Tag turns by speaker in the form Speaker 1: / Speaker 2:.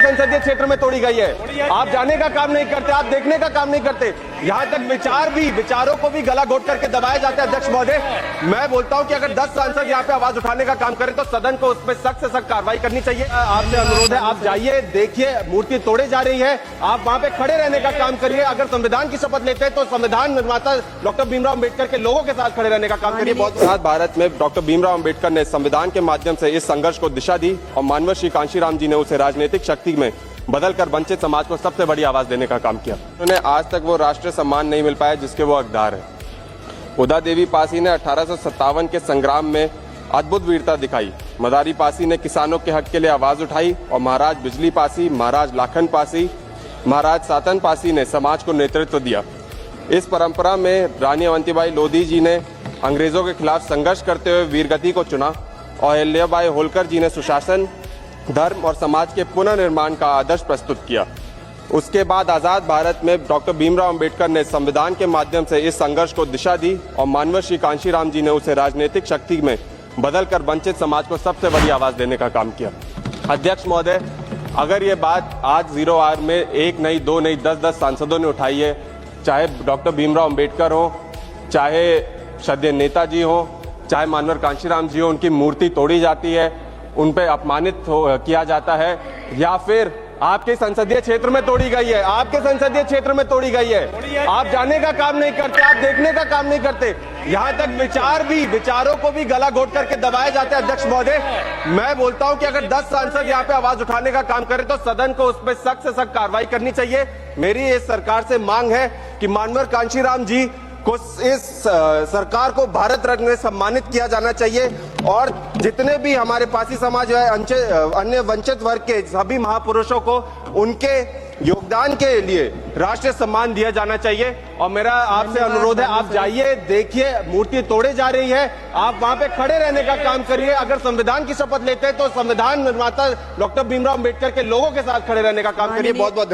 Speaker 1: संसदीय क्षेत्र में तोड़ी गई है। आप जाने का काम नहीं करते, आप देखने का काम नहीं करते। यहाँ तक विचारों को भी गला घोट करके दबाया जाता है। अध्यक्ष महोदय, मैं बोलता हूँ कि अगर 10 सांसद यहाँ पे आवाज उठाने का काम करें तो सदन को उस पर सख्त से सख्त कार्रवाई करनी चाहिए। आपसे अनुरोध है, आप जाइए, देखिए मूर्ति तोड़े जा रही है, आप वहां पे खड़े रहने का काम करिए। अगर संविधान की शपथ लेते हैं तो संविधान निर्माता डॉक्टर भीमराव अम्बेडकर के लोगों के साथ खड़े रहने का काम करिए। बहुत भारत में डॉक्टर भीमराव अम्बेडकर ने संविधान के माध्यम से इस संघर्ष को दिशा दी और मानव श्री कांशीराम जी ने उसे राजनीतिक शक्ति में बदलकर वंचित समाज को सबसे बड़ी आवाज देने का काम किया। उन्हें आज तक वो राष्ट्रीय सम्मान नहीं मिल पाया जिसके वो हकदार है। उदा देवी पासी ने 1857 के संग्राम में अद्भुत वीरता दिखाई। मदारी पासी ने किसानों के हक के लिए आवाज उठाई और महाराज बिजली पासी, महाराज लाखन पासी, महाराज सातन पासी ने समाज को नेतृत्व दिया। इस परंपरा में रानी अवंतीबाई लोधी जी ने अंग्रेजों के खिलाफ संघर्ष करते हुए वीरगति को चुना और अहिल्याबाई होलकर जी ने सुशासन, धर्म और समाज के पुनर्निर्माण का आदर्श प्रस्तुत किया। उसके बाद आजाद भारत में डॉक्टर भीमराव अम्बेडकर ने संविधान के माध्यम से इस संघर्ष को दिशा दी और मानव श्री कांशीराम जी ने उसे राजनीतिक शक्ति में बदलकर वंचित समाज को सबसे बड़ी आवाज देने का काम किया। अध्यक्ष महोदय, अगर ये बात आज 0 आवर में 1 नहीं, 2 नहीं, 10-10 सांसदों ने उठाई है, चाहे डॉक्टर भीमराव अम्बेडकर हो, चाहे श्रद्धेय नेताजी हो, चाहे मानव कांशीराम जी हो, उनकी मूर्ति तोड़ी जाती है, उन पे अपमानित किया जाता है, या फिर आपके संसदीय क्षेत्र में तोड़ी गई है, आपके संसदीय क्षेत्र में तोड़ी गई है। आप जाने का काम नहीं करते, आप देखने का काम नहीं करते। यहाँ तक विचारों को भी गला घोट करके दबाया जाता है। अध्यक्ष महोदय, मैं बोलता हूँ कि अगर 10 सांसद यहाँ पे आवाज उठाने का काम करें तो सदन को उस पर सख्त से सख्त कार्रवाई करनी चाहिए। मेरी इस सरकार से मांग है कि मानव कांशीराम जी को इस सरकार को भारत रत्न से सम्मानित किया जाना चाहिए और जितने भी हमारे पासी समाज है, अन्य वंचित वर्ग के सभी महापुरुषों को उनके योगदान के लिए राष्ट्रीय सम्मान दिया जाना चाहिए। और मेरा आपसे अनुरोध है, आप जाइए, देखिए मूर्ति तोड़े जा रही है, आप वहां पे खड़े रहने का काम करिए। अगर संविधान की शपथ लेते हैं तो संविधान निर्माता डॉक्टर भीमराव अम्बेडकर के लोगों के साथ खड़े रहने का काम करिए। बहुत बहुत